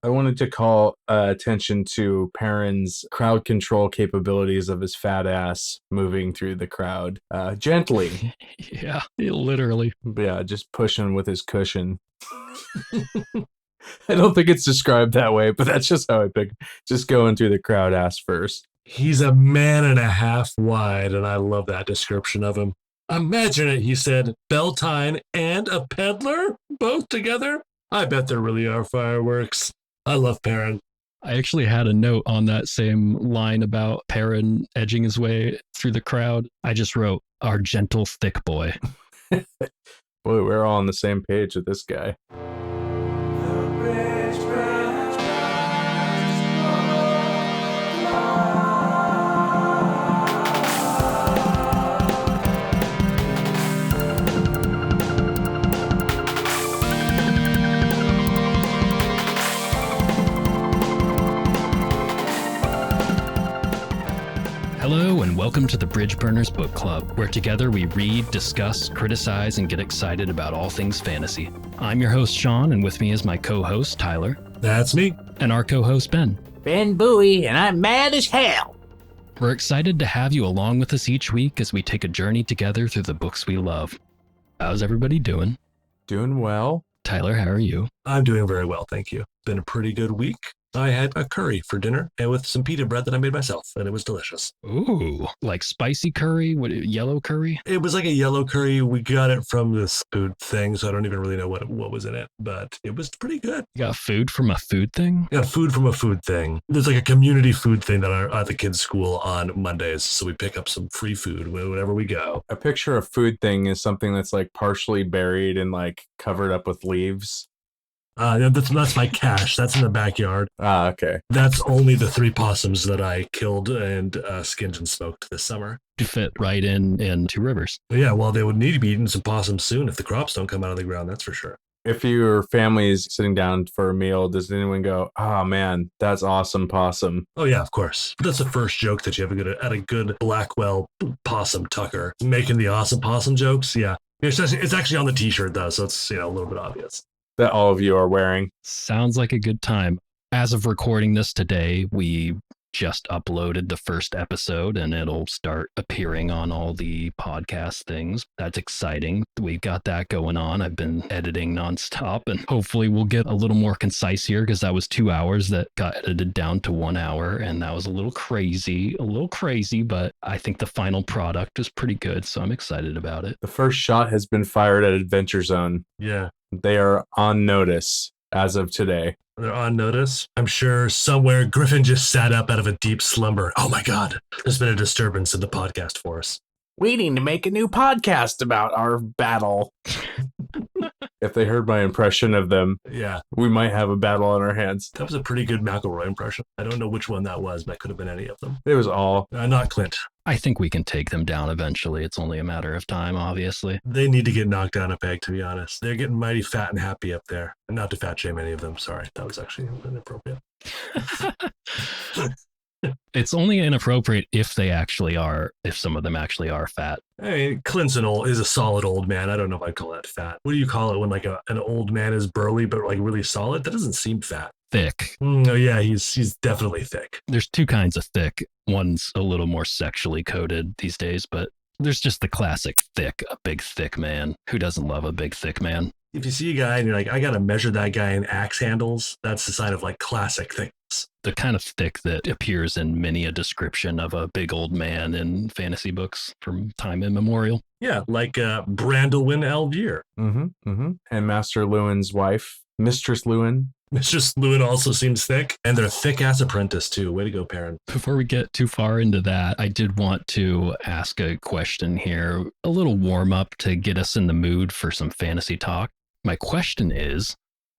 I wanted to call attention to Perrin's crowd control capabilities of his fat ass moving through the crowd gently. Yeah, literally. But yeah, just pushing with his cushion. I don't think it's described that way, but that's just how I pick. Just going through the crowd ass first. He's a man and a half wide, and I love that description of him. Imagine it, he said. Beltine and a peddler? Both together? I bet there really are fireworks. I love Perrin. I actually had a note on that same line about Perrin edging his way through the crowd. I just wrote, our gentle thick boy. Boy, we're all on the same page with this guy. Hello and welcome to the Bridgeburners Book Club, where together we read, discuss, criticize, and get excited about all things fantasy. I'm your host, Sean, and with me is my co-host, Tyler. That's me. And our co-host, Ben. Cenn Buie, and I'm mad as hell. We're excited to have you along with us each week as we take a journey together through the books we love. How's everybody doing? Doing well. Tyler, how are you? I'm doing very well, thank you. Been a pretty good week. I had a curry for dinner and with some pita bread that I made myself, and it was delicious. Ooh, like spicy curry? What, yellow curry? It was like a yellow curry. We got it from this food thing, so I don't even really know what was in it, but it was pretty good. You got food from a food thing? Yeah, food from a food thing. There's like a community food thing that at the kids' school on Mondays, so we pick up some free food whenever we go. A picture of food thing is something that's like partially buried and like covered up with leaves. That's my cache. That's in the backyard. Ah, okay. That's only the 3 possums that I killed and skinned and smoked this summer. To fit right in Two Rivers. But yeah, well, they would need to be eating some possums soon if the crops don't come out of the ground, that's for sure. If your family is sitting down for a meal, does anyone go, oh man, that's awesome possum? Oh yeah, of course. But that's the first joke that you have at a good Blackwell possum tucker. Making the awesome possum jokes, yeah. It's actually on the t-shirt though, so it's a little bit obvious. That all of you are wearing. Sounds like a good time. As of recording this today, we just uploaded the first episode and it'll start appearing on all the podcast things. That's exciting. We've got that going on. I've been editing nonstop and hopefully we'll get a little more concise here because that was 2 hours that got edited down to 1 hour and that was a little crazy, but I think the final product is pretty good. So I'm excited about it. The first shot has been fired at Adventure Zone. Yeah. They are on notice as of today. They're on notice. I'm sure somewhere Griffin just sat up out of a deep slumber. Oh my God, there's been a disturbance in the podcast force. We need to make a new podcast about our battle. If they heard my impression of them, yeah, we might have a battle on our hands. That was a pretty good McElroy impression. I don't know which one that was, but it could have been any of them. It was all. Not Clint. I think we can take them down eventually. It's only a matter of time, obviously. They need to get knocked down a peg, to be honest. They're getting mighty fat and happy up there. And not to fat shame any of them. Sorry, that was actually inappropriate. It's only inappropriate if some of them actually are fat. I mean, Clint's is a solid old man. I don't know if I'd call that fat. What do you call it when like an old man is burly but like really solid? That doesn't seem fat. Thick. Oh yeah, he's definitely thick. There's 2 kinds of thick. One's a little more sexually coded these days, but there's just the classic thick, a big thick man. Who doesn't love a big thick man? If you see a guy and you're like, I gotta measure that guy in axe handles, that's the sign of like classic thickness. The kind of thick that appears in many a description of a big old man in fantasy books from time immemorial. Yeah, like Brandolwyn Algier. And Master Lewin's wife, Mistress Lewin. Mistress Lewin also seems thick, and they're thick-ass apprentice, too. Way to go, Perrin. Before we get too far into that, I did want to ask a question here, a little warm-up to get us in the mood for some fantasy talk. My question is,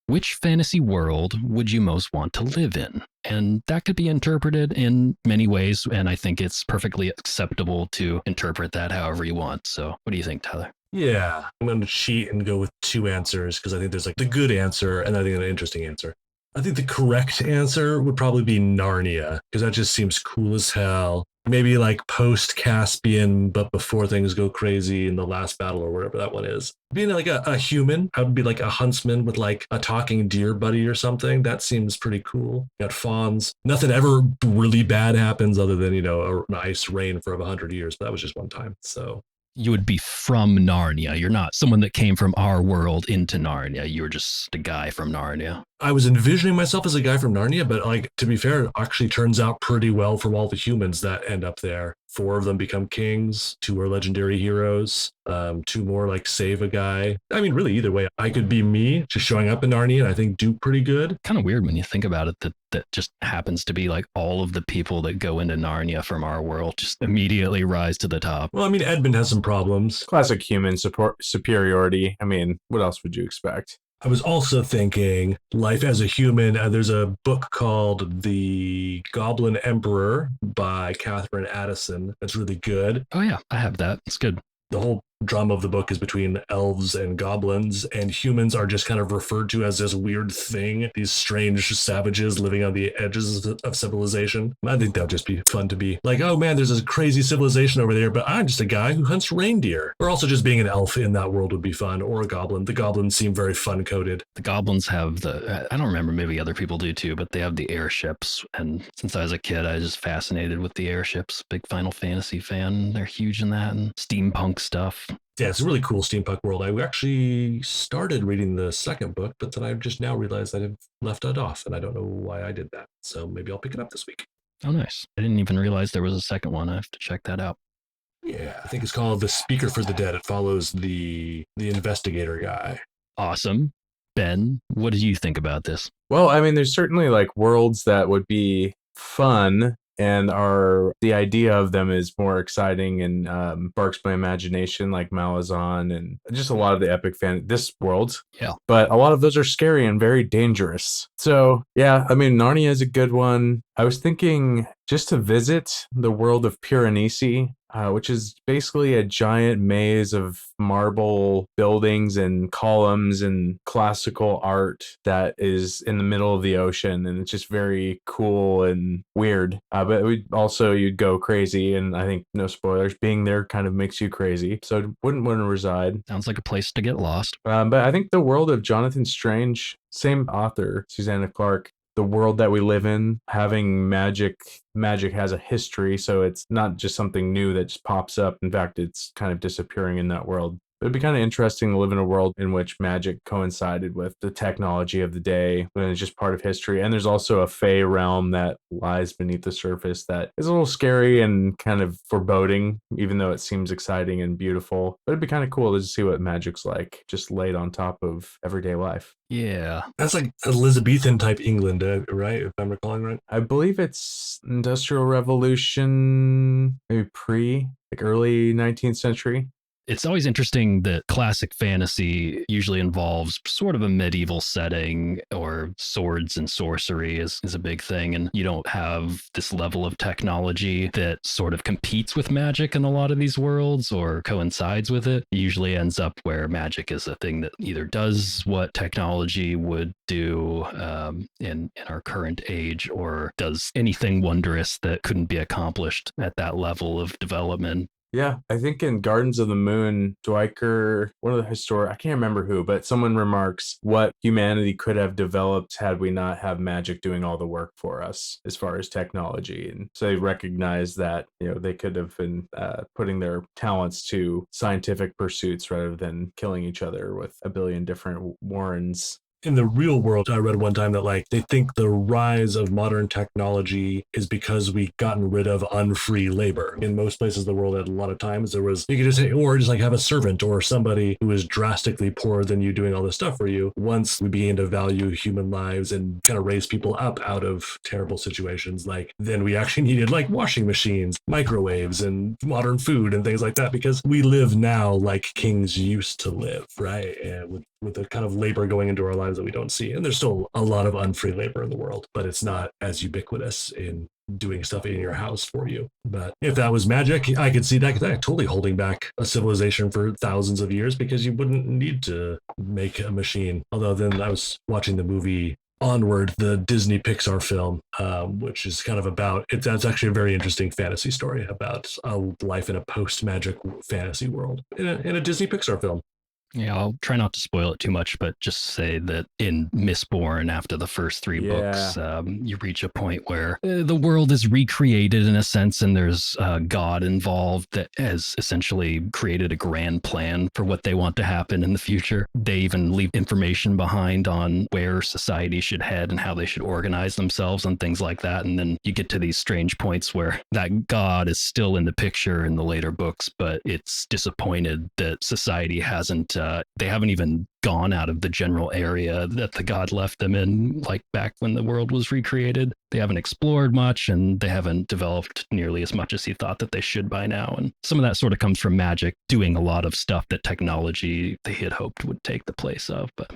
which fantasy world would you most want to live in? And that could be interpreted in many ways, and I think it's perfectly acceptable to interpret that however you want. So what do you think, Tyler? Yeah, I'm going to cheat and go with 2 answers because I think there's like the good answer and I think an interesting answer. I think the correct answer would probably be Narnia because that just seems cool as hell. maybe like post-Caspian, but before things go crazy in the last battle or whatever that one is. Being like a human, I would be like a huntsman with like a talking deer buddy or something. That seems pretty cool. Got fawns. Nothing ever really bad happens other than, a nice rain for 100 years. But that was just one time. So You would be from Narnia. You're not someone that came from our world into Narnia. You were just a guy from Narnia. I was envisioning myself as a guy from Narnia, but like to be fair, it actually turns out pretty well from all the humans that end up there. 4 of them become kings, 2 are legendary heroes, 2 more like save a guy. I mean, really, either way, I could be me just showing up in Narnia and I think do pretty good. Kind of weird when you think about it that just happens to be like all of the people that go into Narnia from our world just immediately rise to the top. Well, I mean, Edmund has some problems. Classic human superiority. I mean, what else would you expect? I was also thinking life as a human. There's a book called The Goblin Emperor by Catherine Addison. That's really good. Oh yeah, I have that. It's good. The whole drama of the book is between elves and goblins, and humans are just kind of referred to as this weird thing, these strange savages living on the edges of civilization. I think that would just be fun to be like, oh man, there's a crazy civilization over there, but I'm just a guy who hunts reindeer. Or also just being an elf in that world would be fun, or a goblin. The goblins seem very fun coded. The goblins have I don't remember, maybe other people do too, but they have the airships. And since I was a kid, I was just fascinated with the airships. Big Final Fantasy fan. They're huge in that, and steampunk stuff. Yeah, it's a really cool steampunk world. I actually started reading the second book, but then I've just now realized I've left it off, and I don't know why I did that. So maybe I'll pick it up this week. Oh, nice. I didn't even realize there was a second one. I have to check that out. Yeah, I think it's called The Speaker for the Dead. It follows the investigator guy. Awesome. Ben, what did you think about this? Well, I mean, there's certainly like worlds that would be fun, and the idea of them is more exciting and sparks my imagination, like Malazan and just a lot of the epic this world. Yeah. But a lot of those are scary and very dangerous. So yeah, I mean, Narnia is a good one. I was thinking just to visit the world of Piranesi, which is basically a giant maze of marble buildings and columns and classical art that is in the middle of the ocean, and it's just very cool and weird. But you'd go crazy, and I think, no spoilers, being there kind of makes you crazy, so wouldn't want to reside. Sounds like a place to get lost. But I think the world of Jonathan Strange, same author, Susanna Clarke, the world that we live in, having magic has a history, so it's not just something new that just pops up. In fact, it's kind of disappearing in that world. It'd be kind of interesting to live in a world in which magic coincided with the technology of the day, and it's just part of history. And there's also a fey realm that lies beneath the surface that is a little scary and kind of foreboding, even though it seems exciting and beautiful. But it'd be kind of cool to just see what magic's like, just laid on top of everyday life. Yeah. That's like Elizabethan type England, right? If I'm recalling right. I believe it's Industrial Revolution, maybe early 19th century. It's always interesting that classic fantasy usually involves sort of a medieval setting, or swords and sorcery is a big thing. And you don't have this level of technology that sort of competes with magic in a lot of these worlds or coincides with it. It usually ends up where magic is a thing that either does what technology would do in our current age, or does anything wondrous that couldn't be accomplished at that level of development. Yeah, I think in Gardens of the Moon, Dwiker, one of the I can't remember who, but someone remarks what humanity could have developed had we not have magic doing all the work for us as far as technology. And so they recognize that, they could have been putting their talents to scientific pursuits rather than killing each other with a billion different warrens. In the real world, I read one time that they think the rise of modern technology is because we've gotten rid of unfree labor. In most places of the world, at a lot of times you could just say, or just have a servant or somebody who is drastically poorer than you doing all this stuff for you. Once we begin to value human lives and kind of raise people up out of terrible situations, then we actually needed washing machines, microwaves, and modern food and things like that, because we live now like kings used to live, right? And with the kind of labor going into our lives that we don't see. And there's still a lot of unfree labor in the world, but it's not as ubiquitous in doing stuff in your house for you. But if that was magic, I could see that totally holding back a civilization for thousands of years, because you wouldn't need to make a machine. Although then I was watching the movie Onward, the Disney Pixar film, which is kind of about it. That's actually a very interesting fantasy story about a life in a post-magic fantasy world in a Disney Pixar film. Yeah, I'll try not to spoil it too much, but just say that in Mistborn, after the first three books, you reach a point where the world is recreated in a sense, and there's God involved that has essentially created a grand plan for what they want to happen in the future. They even leave information behind on where society should head and how they should organize themselves and things like that. And then you get to these strange points where that God is still in the picture in the later books, but it's disappointed that society hasn't they haven't even gone out of the general area that the god left them in, like back when the world was recreated. They haven't explored much, and they haven't developed nearly as much as he thought that they should by now. And some of that sort of comes from magic doing a lot of stuff that technology they had hoped would take the place of. But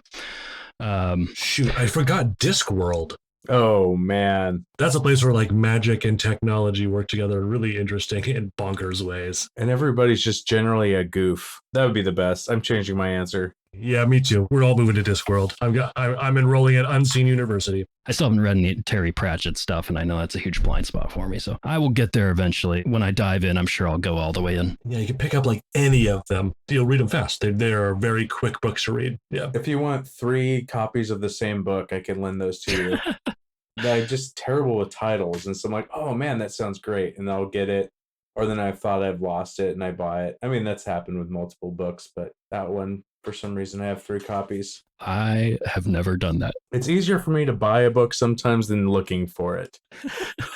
shoot, I forgot Discworld. Oh man, that's a place where like magic and technology work together in really interesting and bonkers ways. And everybody's just generally a goof. That would be the best. I'm changing my answer. Yeah, me too. We're all moving to Discworld. I'm enrolling at Unseen University. I still haven't read any Terry Pratchett stuff, and I know that's a huge blind spot for me. So I will get there eventually. When I dive in, I'm sure I'll go all the way in. Yeah, you can pick up like any of them. You'll read them fast. They are very quick books to read. Yeah. If you want 3 copies of the same book, I can lend those to you. I'm just terrible with titles, and so I'm like, oh man, that sounds great, and I'll get it, or then I thought I've lost it and I buy it. I mean, that's happened with multiple books, but that one, for some reason, I have 3 copies. I have never done that. It's easier for me to buy a book sometimes than looking for it,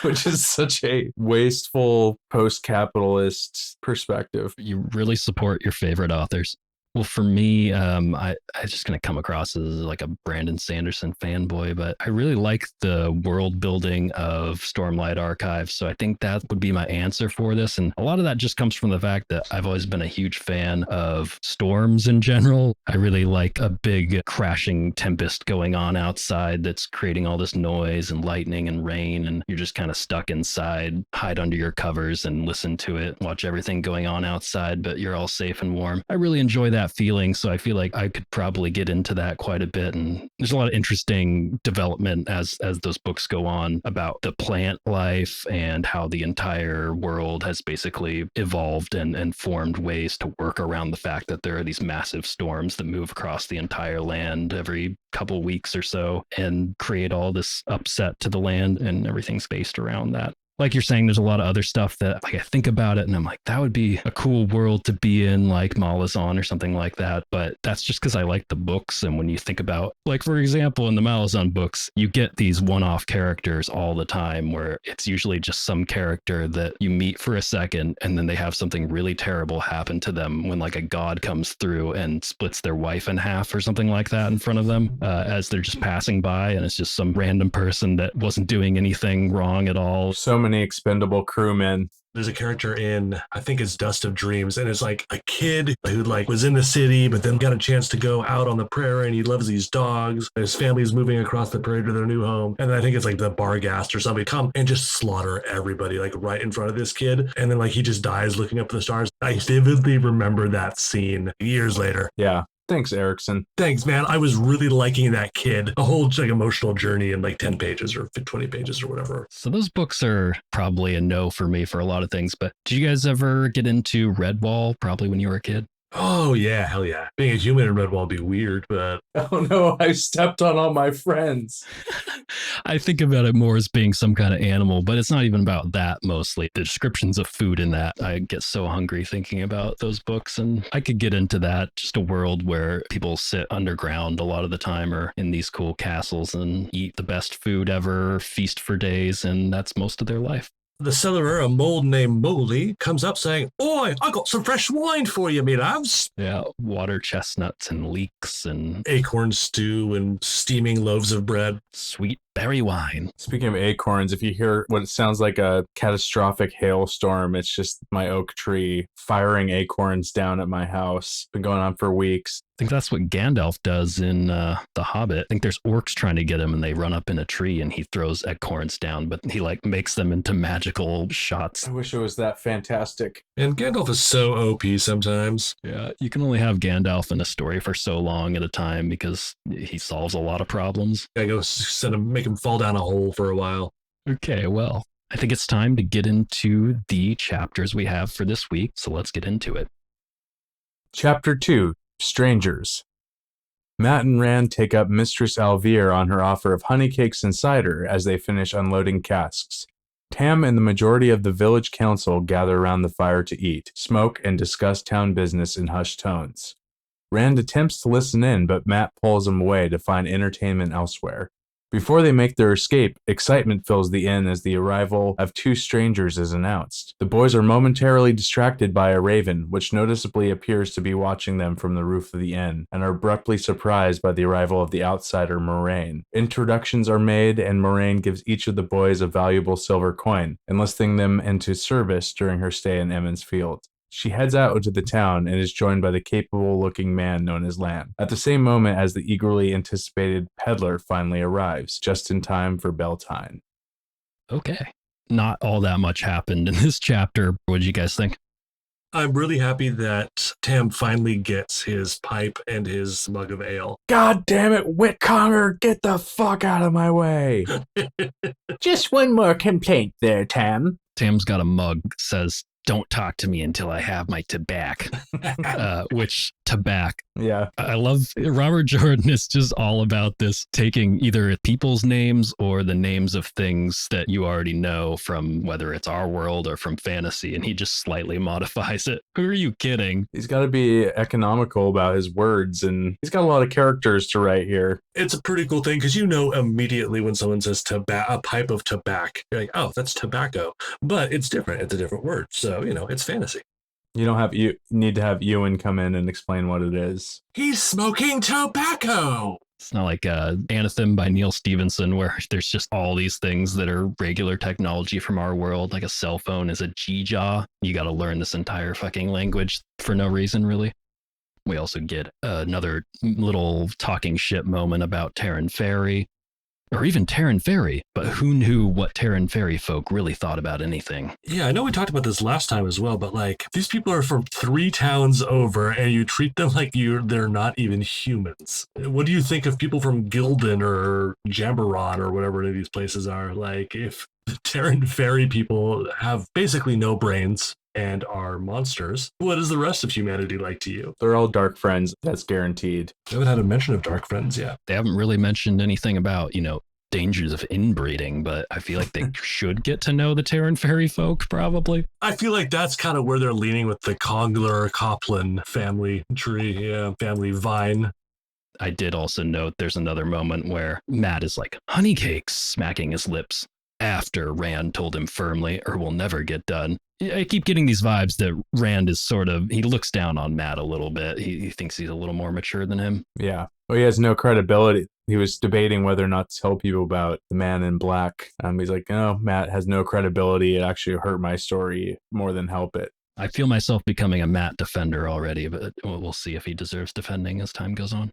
which is such a wasteful post-capitalist perspective. You really support your favorite authors. Well, for me, I just going to come across as like a Brandon Sanderson fanboy, but I really like the world building of Stormlight Archive. So I think that would be my answer for this. And a lot of that just comes from the fact that I've always been a huge fan of storms in general. I really like a big crashing tempest going on outside that's creating all this noise and lightning and rain. And you're just kind of stuck inside, hide under your covers and listen to it, watch everything going on outside, but you're all safe and warm. I really enjoy that feeling, so I feel like I could probably get into that quite a bit. And there's a lot of interesting development as those books go on about the plant life and how the entire world has basically evolved and formed ways to work around the fact that there are these massive storms that move across the entire land every couple weeks or so and create all this upset to the land, and everything's based around that. Like you're saying, there's a lot of other stuff that like I think about it and I'm like, that would be a cool world to be in, like Malazan or something like that. But that's just because I like the books. And when you think about, like, for example, in the Malazan books, you get these one-off characters all the time where it's usually just some character that you meet for a second and then they have something really terrible happen to them when like a god comes through and splits their wife in half or something like that in front of them as they're just passing by. And it's just some random person that wasn't doing anything wrong at all. So many expendable crewmen. There's a character in, I think it's Dust of Dreams, and it's like a kid who like was in the city, but then got a chance to go out on the prairie, and he loves these dogs. His family's moving across the prairie to their new home, and I think it's like the Barghast or somebody come and just slaughter everybody like right in front of this kid, and then like he just dies looking up at the stars. I vividly remember that scene years later. Yeah. Thanks, Erickson. Thanks, man. I was really liking that kid. A whole like emotional journey in like 10 pages or 20 pages or whatever. So those books are probably a no for me for a lot of things. But did you guys ever get into Redwall, probably when you were a kid? Oh, yeah. Hell yeah. Being a human in Redwall would be weird, but... Oh, no. I stepped on all my friends. I think about it more as being some kind of animal, but it's not even about that mostly. The descriptions of food in that, I get so hungry thinking about those books. And I could get into that, just a world where people sit underground a lot of the time or in these cool castles and eat the best food ever, feast for days, and that's most of their life. The cellarer, a mole named Moley, comes up saying, "Oi, I got some fresh wine for you, me lavs." Yeah, water chestnuts and leeks and acorn stew and steaming loaves of bread. Sweet berry wine. Speaking of acorns, if you hear what sounds like a catastrophic hailstorm, it's just my oak tree firing acorns down at my house. Been going on for weeks. I think that's what Gandalf does in The Hobbit. I think there's orcs trying to get him and they run up in a tree and he throws acorns down, but he like makes them into magical shots. I wish it was that fantastic. And Gandalf is so OP sometimes. Yeah, you can only have Gandalf in a story for so long at a time because he solves a lot of problems. I go make him fall down a hole for a while. Okay, well, I think it's time to get into the chapters we have for this week, so let's get into it. Chapter 2, Strangers. Matt and Rand take up Mistress Alvear on her offer of honeycakes and cider as they finish unloading casks. Tam and the majority of the village council gather around the fire to eat, smoke, and discuss town business in hushed tones. Rand attempts to listen in, but Matt pulls him away to find entertainment elsewhere. Before they make their escape, excitement fills the inn as the arrival of two strangers is announced. The boys are momentarily distracted by a raven, which noticeably appears to be watching them from the roof of the inn, and are abruptly surprised by the arrival of the outsider Moraine. Introductions are made, and Moraine gives each of the boys a valuable silver coin, enlisting them into service during her stay in Emmons Field. She heads out into the town and is joined by the capable-looking man known as Lan, at the same moment as the eagerly anticipated peddler finally arrives, just in time for Beltane. Okay. Not all that much happened in this chapter. What did you guys think? I'm really happy that Tam finally gets his pipe and his mug of ale. God damn it, Whitconger, get the fuck out of my way! Just one more complaint there, Tam. Tam's got a mug that says, "Don't talk to me until I have my tobacco," which tobacco. Yeah. I love Robert Jordan is just all about this, taking either people's names or the names of things that you already know from whether it's our world or from fantasy, and he just slightly modifies it. Who are you kidding? He's got to be economical about his words, and he's got a lot of characters to write here. It's a pretty cool thing because you know immediately when someone says a pipe of tobacco, you're like, oh, that's tobacco. But it's different. It's a different word. So, it's fantasy. You need to have Ewan come in and explain what it is. He's smoking tobacco. It's not like Anathem by Neil Stevenson, where there's just all these things that are regular technology from our world. Like a cell phone is a G-jaw. You got to learn this entire fucking language for no reason, really. We also get another little talking shit moment about Terran Ferry, or even Terran Ferry, but who knew what Terran Ferry folk really thought about anything? Yeah, I know we talked about this last time as well, but these people are from 3 towns over and you treat them like they're not even humans. What do you think of people from Gildan or Jambaron or whatever any of these places are? If the Terran Ferry people have basically no brains and are monsters, what is the rest of humanity like to you? They're all dark friends, that's guaranteed. I haven't had a mention of dark friends yet. They haven't really mentioned anything about, dangers of inbreeding, but I feel like they should get to know the Terran Ferry folk, probably. I feel like that's kind of where they're leaning with the Congler-Copland family tree, family vine. I did also note there's another moment where Matt is like, honeycakes, smacking his lips after Rand told him firmly, or will never get done. I keep getting these vibes that Rand is he looks down on Matt a little bit. He thinks he's a little more mature than him. Yeah. Well, he has no credibility. He was debating whether or not to tell people about the man in black. He's like, no, Matt has no credibility. It actually hurt my story more than help it. I feel myself becoming a Matt defender already, but we'll see if he deserves defending as time goes on.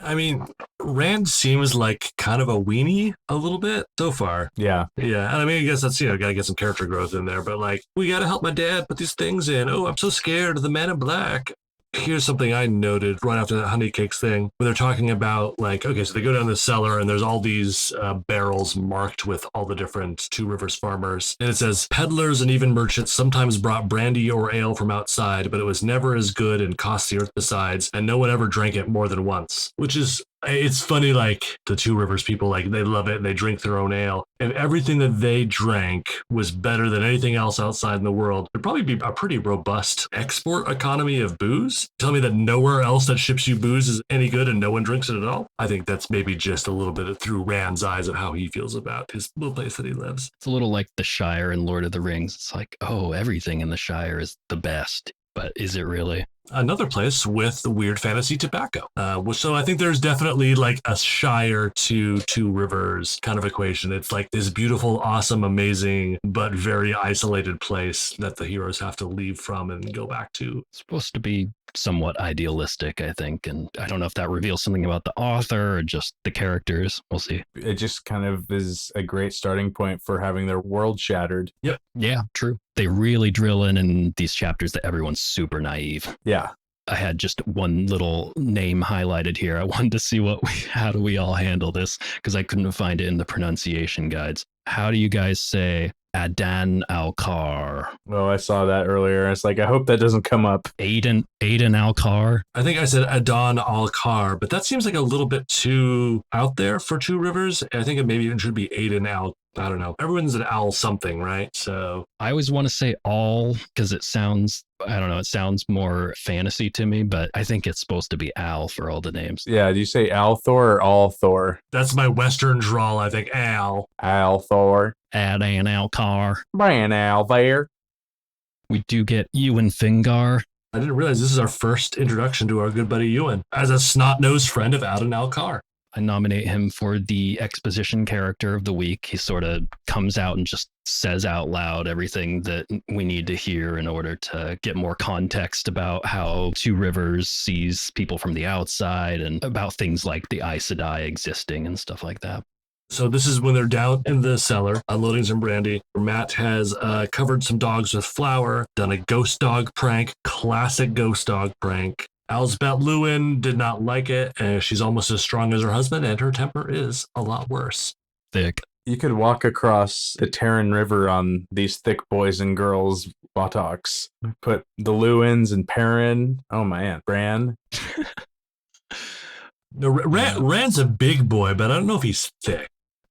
I mean, Rand seems like kind of a weenie a little bit so far. Yeah. Yeah. And I mean, I guess that's, gotta get some character growth in there, but we gotta help my dad put these things in. Oh, I'm so scared of the man in black. Here's something I noted right after that honeycakes thing, when they're talking about okay, so they go down the cellar and there's all these barrels marked with all the different Two Rivers farmers. And it says, peddlers and even merchants sometimes brought brandy or ale from outside, but it was never as good and cost the earth besides, and no one ever drank it more than once. Which is, it's funny, the Two Rivers people, they love it and they drink their own ale. If everything that they drank was better than anything else outside in the world, it'd probably be a pretty robust export economy of booze. Tell me that nowhere else that ships you booze is any good and no one drinks it at all? I think that's maybe just a little bit through Rand's eyes of how he feels about his little place that he lives. It's a little like the Shire in Lord of the Rings. It's like, oh, everything in the Shire is the best. But is it really? Another place with weird fantasy tobacco. So I think there's definitely a Shire to Two Rivers kind of equation. It's this beautiful, awesome, amazing, but very isolated place that the heroes have to leave from and go back to. It's supposed to be somewhat idealistic, I think. And I don't know if that reveals something about the author or just the characters. We'll see. It just kind of is a great starting point for having their world shattered. Yeah, true. They really drill in these chapters that everyone's super naive. Yeah. I had just one little name highlighted here. I wanted to see how do we all handle this, because I couldn't find it in the pronunciation guides. How do you guys say Adan Alcar? Oh, I saw that earlier. It's like, I hope that doesn't come up. Aiden Alcar. I think I said Adon Alcar, but that seems like a little bit too out there for Two Rivers. I think it maybe even should be Aiden Al. I don't know. Everyone's an Al something, right? So I always want to say all because it sounds, I don't know, it sounds more fantasy to me, but I think it's supposed to be Al for all the names. Yeah, do you say Althor or Althor? that's my Western drawl, I think. Al. Althor. Adan Alcar. Brian Al there. We do get Ewan Fingar. I didn't realize this is our first introduction to our good buddy Ewan as a snot-nosed friend of Adon Alcar. I nominate him for the exposition character of the week. He sort of comes out and just says out loud everything that we need to hear in order to get more context about how Two Rivers sees people from the outside and about things like the Aes Sedai existing and stuff like that. So this is when they're down in the cellar unloading some brandy. Matt has covered some dogs with flour, done a ghost dog prank, classic ghost dog prank. Elsbeth Lewin did not like it, and she's almost as strong as her husband, and her temper is a lot worse. Thick. You could walk across the Terran River on these thick boys and girls buttocks. Put the Lewins and Perrin. Oh man, Bran. No, Rand's a big boy, but I don't know if he's thick.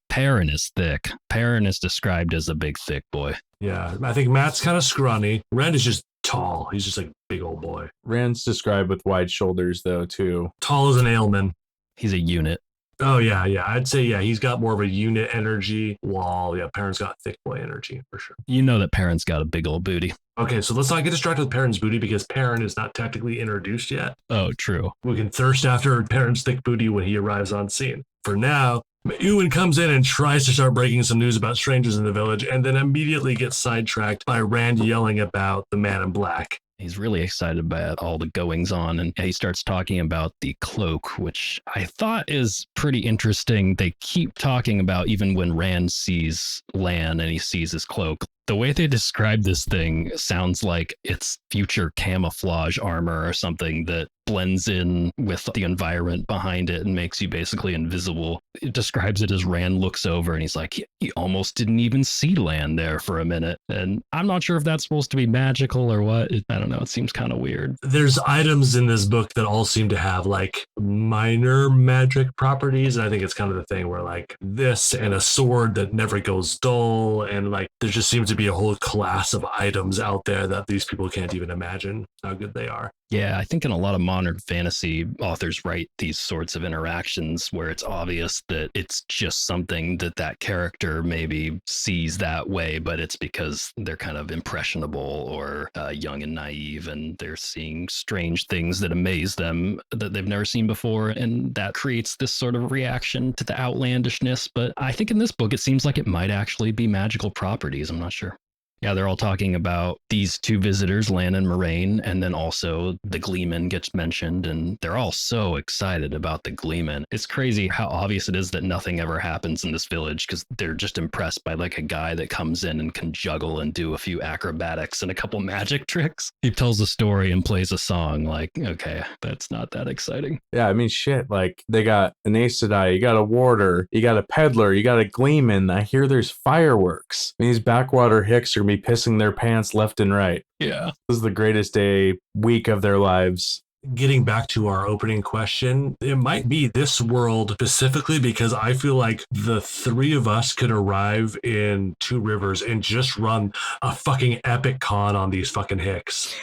Perrin is thick. Perrin is described as a big, thick boy. Yeah, I think Matt's kind of scrawny. Rand is just tall. He's just like a big old boy. Rand's described with wide shoulders though too. Tall as an ailman. He's a unit. Oh, yeah. I'd say, yeah, he's got more of a unit energy, while, yeah, Perrin's got thick boy energy, for sure. You know that Perrin's got a big old booty. Okay, so let's not get distracted with Perrin's booty, because Perrin is not technically introduced yet. Oh, true. We can thirst after Perrin's thick booty when he arrives on scene. For now, Ewan comes in and tries to start breaking some news about strangers in the village, and then immediately gets sidetracked by Rand yelling about the man in black. He's really excited about all the goings on, and he starts talking about the cloak, which I thought is pretty interesting. They keep talking about even when Rand sees Lan and he sees his cloak. The way they describe this thing sounds like it's future camouflage armor or something that blends in with the environment behind it and makes you basically invisible. It describes it as Rand looks over and he's like, he almost didn't even see Lan there for a minute. And I'm not sure if that's supposed to be magical or what. I don't know. It seems kind of weird. There's items in this book that all seem to have like minor magic properties. And I think it's kind of the thing where like this and a sword that never goes dull. And like there just seems to be a whole class of items out there that these people can't even imagine how good they are. Yeah, I think in a lot of modern fantasy, authors write these sorts of interactions where it's obvious that it's just something that character maybe sees that way, but it's because they're kind of impressionable or young and naive, and they're seeing strange things that amaze them that they've never seen before, and that creates this sort of reaction to the outlandishness. But I think in this book, it seems like it might actually be magical properties. I'm not sure. Yeah, they're all talking about these two visitors, Lan and Moraine, and then also the Gleeman gets mentioned, and they're all so excited about the Gleeman. It's crazy how obvious it is that nothing ever happens in this village because they're just impressed by like a guy that comes in and can juggle and do a few acrobatics and a couple magic tricks. He tells a story and plays a song. Like, okay, that's not that exciting. Yeah, I mean, shit, like, they got an Aes Sedai, you got a warder, you got a peddler, you got a gleeman. I hear there's fireworks. These backwater hicks are be pissing their pants left and right. Yeah. This is the greatest day, week of their lives. Getting back to our opening question, it might be this world specifically because I feel like the three of us could arrive in Two Rivers and just run a fucking epic con on these fucking hicks.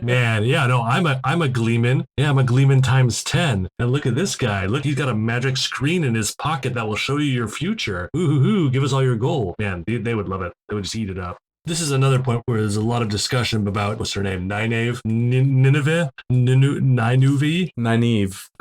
Man, yeah, no, I'm a Gleeman. Yeah, I'm a Gleeman times 10. And look at this guy. Look, he's got a magic screen in his pocket that will show you your future. Ooh, give us all your gold. Man, they would love it. They would just eat it up. This is another point where there's a lot of discussion about, what's her name? Nineveh?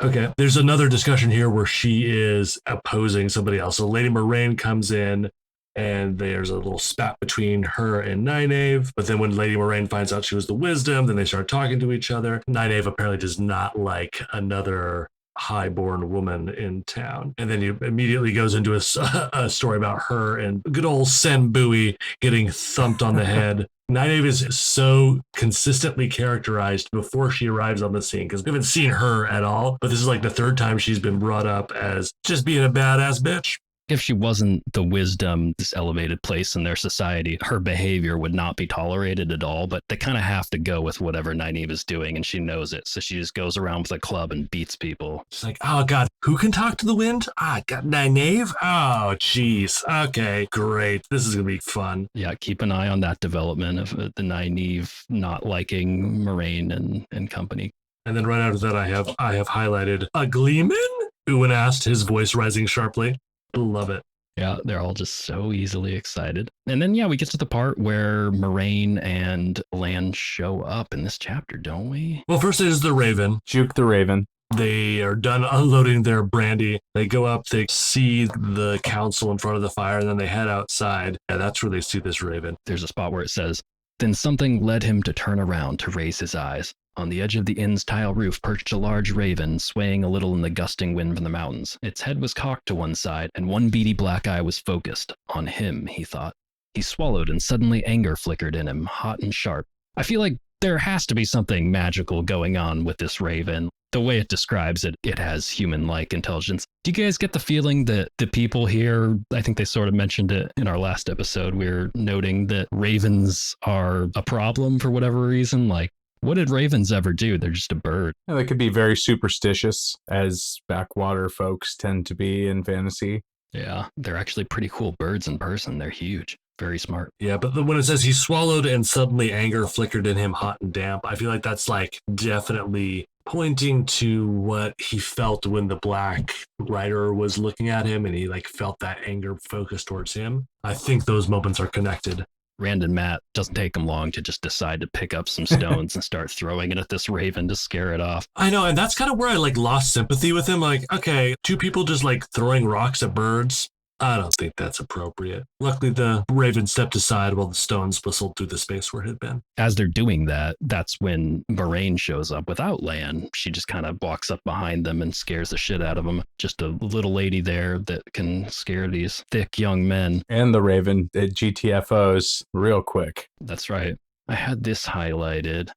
Okay. There's another discussion here where she is opposing somebody else. So Lady Moraine comes in and there's a little spat between her and Nynaeve. But then when Lady Moraine finds out she was the Wisdom, then they start talking to each other. Nynaeve apparently does not like another highborn woman in town. And then he immediately goes into a story about her and good old Cenn Buie getting thumped on the head. Nynaeve is so consistently characterized before she arrives on the scene because we haven't seen her at all, but this is like the third time she's been brought up as just being a badass bitch. If she wasn't the wisdom, this elevated place in their society, her behavior would not be tolerated at all. But they kind of have to go with whatever Nynaeve is doing, and she knows it. So she just goes around with a club and beats people. She's like, oh, God, who can talk to the wind? God, Nynaeve? Oh, jeez. Okay, great. This is going to be fun. Yeah, keep an eye on that development of the Nynaeve not liking Moraine and company. And then right after that, I have highlighted a gleeman? Ewan asked, his voice rising sharply. Love it. Yeah, they're all just so easily excited. And then, yeah, we get to the part where Moraine and Lan show up in this chapter, don't we? Well, first is the Raven. Juke the Raven. They are done unloading their brandy. They go up, they see the council in front of the fire, and then they head outside. Yeah, that's where they see this Raven. There's a spot where it says, "Then something led him to turn around to raise his eyes. On the edge of the inn's tile roof perched a large raven, swaying a little in the gusting wind from the mountains. Its head was cocked to one side, and one beady black eye was focused. On him, he thought. He swallowed, and suddenly anger flickered in him, hot and sharp. I feel like there has to be something magical going on with this raven. The way it describes it, it has human-like intelligence. Do you guys get the feeling that the people here, I think they sort of mentioned it in our last episode, we were noting that ravens are a problem for whatever reason? Like, what did ravens ever do? They're just a bird. Yeah, they could be very superstitious, as backwater folks tend to be in fantasy. Yeah, they're actually pretty cool birds in person. They're huge. Very smart. Yeah, but when it says he swallowed and suddenly anger flickered in him hot and damp, I feel like that's like definitely pointing to what he felt when the black rider was looking at him and he like felt that anger focused towards him. I think those moments are connected. Rand and Matt, doesn't take them long to just decide to pick up some stones and start throwing it at this raven to scare it off. I know, and that's kind of where I like lost sympathy with him. Like, okay, two people just like throwing rocks at birds. I don't think that's appropriate. Luckily, the raven stepped aside while the stones whistled through the space where it had been. As they're doing that, that's when Moraine shows up without Lan. She just kind of walks up behind them and scares the shit out of them. Just a little lady there that can scare these thick young men. And the Raven at GTFOs real quick. That's right. I had this highlighted.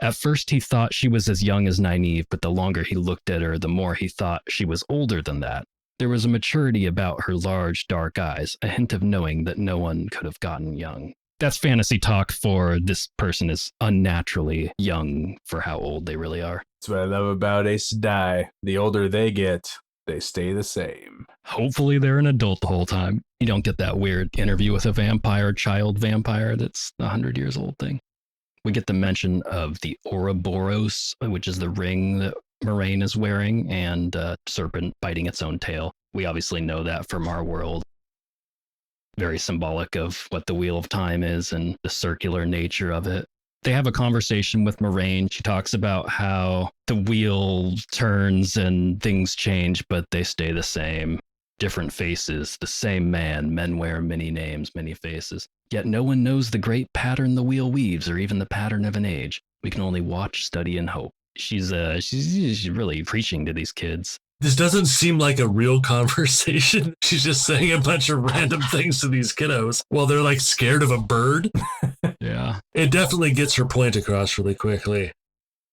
At first, he thought she was as young as Nynaeve, but the longer he looked at her, the more he thought she was older than that. There was a maturity about her large, dark eyes, a hint of knowing that no one could have gotten young. That's fantasy talk for this person is unnaturally young for how old they really are. That's what I love about Aes Sedai. The older they get, they stay the same. Hopefully they're an adult the whole time. You don't get that weird interview with a vampire, child vampire that's 100 years old thing. We get the mention of the Ouroboros, which is the ring that Moraine is wearing, and a serpent biting its own tail. We obviously know that from our world. Very symbolic of what the Wheel of Time is and the circular nature of it. They have a conversation with Moraine. She talks about how the wheel turns and things change, but they stay the same. Different faces, the same man. Men wear many names, many faces. Yet no one knows the great pattern the wheel weaves, or even the pattern of an age. We can only watch, study, and hope. She's really preaching to these kids. This doesn't seem like a real conversation. She's just saying a bunch of random things to these kiddos while they're like scared of a bird. Yeah. It definitely gets her point across really quickly.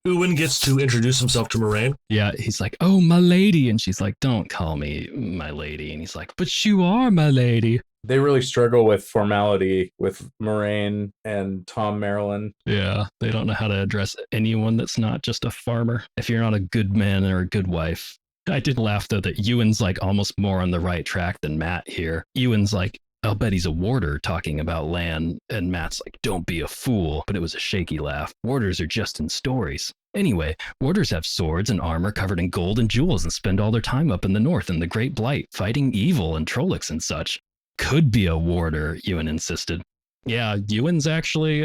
Ewan gets to introduce himself to Moraine. Yeah, he's like, "Oh, my lady." And she's like, "Don't call me my lady." And he's like, "But you are my lady." They really struggle with formality with Moraine and Tom Maryland. Yeah, they don't know how to address anyone that's not just a farmer. If you're not a good man or a good wife. I did laugh, though, that Ewan's like almost more on the right track than Matt here. Ewan's like, "I'll bet he's a warder," talking about Lan, and Matt's like, "Don't be a fool." But it was a shaky laugh. Warders are just in stories. Anyway, warders have swords and armor covered in gold and jewels and spend all their time up in the north in the Great Blight, fighting evil and Trollocs and such. Could be a warder, Ewan insisted. Yeah, Ewan's actually,